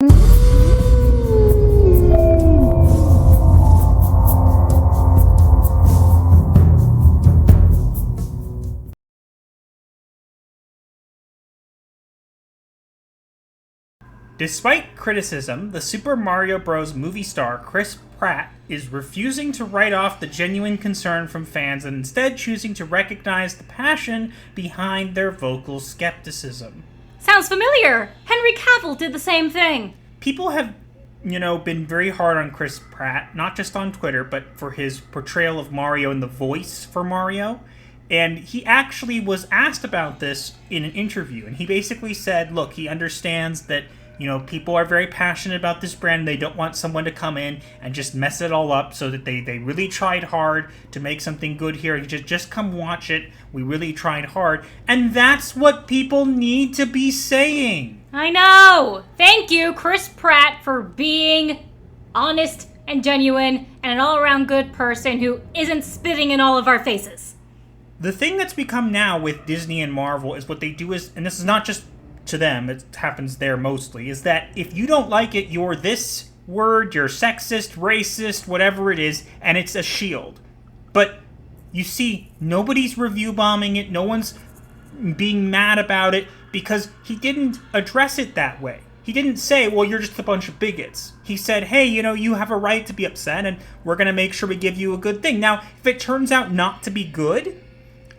Despite criticism, the Super Mario Bros. Movie star Chris Pratt is refusing to write off the genuine concern from fans and instead choosing to recognize the passion behind their vocal skepticism. Sounds familiar! Henry Cavill did the same thing! People have, been very hard on Chris Pratt, not just on Twitter, but for his portrayal of Mario and the voice for Mario. And he actually was asked about this in an interview, and he basically said, look, he understands that people are very passionate about this brand. They don't want someone to come in and just mess it all up, so that they really tried hard to make something good here. Just come watch it. We really tried hard. And that's what people need to be saying. I know! Thank you, Chris Pratt, for being honest and genuine and an all-around good person who isn't spitting in all of our faces. The thing that's become now with Disney and Marvel is what they do is, and this is not just to them, it happens there mostly, is that if you don't like it, you're this word, you're sexist, racist, whatever it is, and it's a shield. But you see, nobody's review bombing it, no one's being mad about it, because he didn't address it that way. He didn't say, well, you're just a bunch of bigots. He said, hey, you have a right to be upset, and we're going to make sure we give you a good thing. Now, if it turns out not to be good,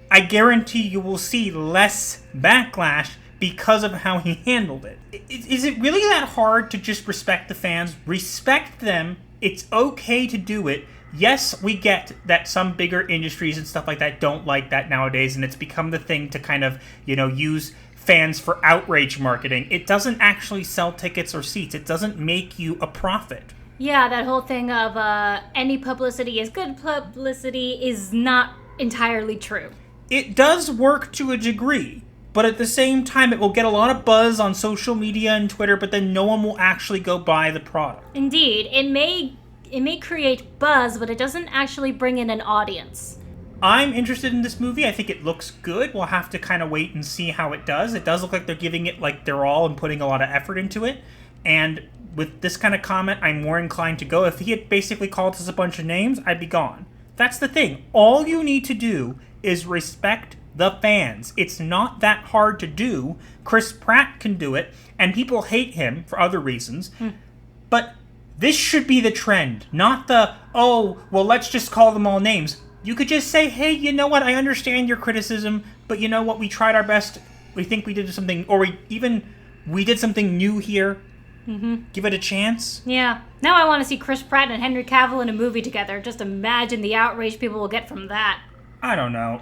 I guarantee you will see less backlash because of how he handled it. Is it really that hard to just respect the fans? Respect them. It's okay to do it. Yes, we get that some bigger industries and stuff like that don't like that nowadays, and it's become the thing to kind of, use fans for outrage marketing. It doesn't actually sell tickets or seats. It doesn't make you a profit. Yeah, that whole thing of any publicity is good publicity is not entirely true. It does work to a degree. But at the same time, it will get a lot of buzz on social media and Twitter, but then no one will actually go buy the product. Indeed. It may create buzz, but it doesn't actually bring in an audience. I'm interested in this movie. I think it looks good. We'll have to kind of wait and see how it does. It does look like they're giving it like their all and putting a lot of effort into it. And with this kind of comment, I'm more inclined to go. If he had basically called us a bunch of names, I'd be gone. That's the thing. All you need to do is respect the fans. It's not that hard to do. Chris Pratt can do it, and people hate him for other reasons. But this should be the trend, not the, let's just call them all names. You could just say, hey, you know what, I understand your criticism, but you know what, we tried our best. We think we did something, or we did something new here. Give it a chance. Yeah. Now I want to see Chris Pratt and Henry Cavill in a movie together. Just imagine the outrage people will get from that. I don't know.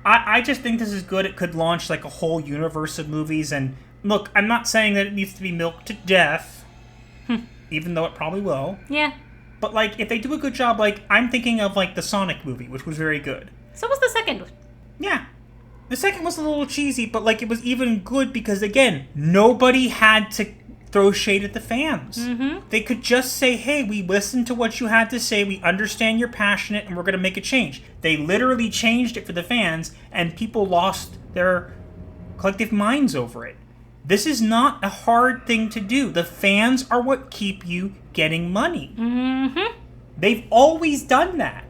I just think this is good. It could launch like a whole universe of movies. And look, I'm not saying that it needs to be milked to death, even though it probably will. Yeah. But like, if they do a good job, like I'm thinking of like the Sonic movie, which was very good. So was the second. Yeah. The second was a little cheesy, but like it was even good because again, nobody had to throw shade at the fans. They could just say, hey, we listened to what you had to say, we understand you're passionate, and we're going to make a change. They literally changed it for the fans, and people lost their collective minds over it. This is not a hard thing to do. The fans are what keep you getting money. They've always done that.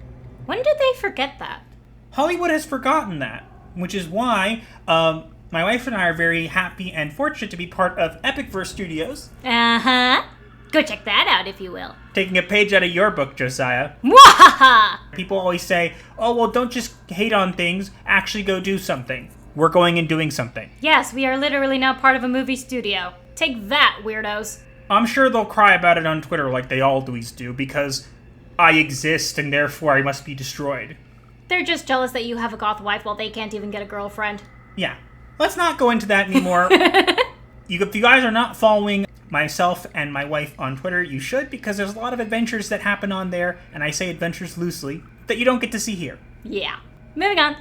When did they forget that? Hollywood has forgotten that, which is why my wife and I are very happy and fortunate to be part of Epicverse Studios. Go check that out, if you will. Taking a page out of your book, Josiah. Mwahaha! People always say, oh, well, don't just hate on things, actually go do something. We're going and doing something. Yes, we are literally now part of a movie studio. Take that, weirdos. I'm sure they'll cry about it on Twitter like they always do, because I exist and therefore I must be destroyed. They're just jealous that you have a goth wife while they can't even get a girlfriend. Yeah. Let's not go into that anymore. If you guys are not following myself and my wife on Twitter, you should, because there's a lot of adventures that happen on there, and I say adventures loosely, that you don't get to see here. Yeah. Moving on.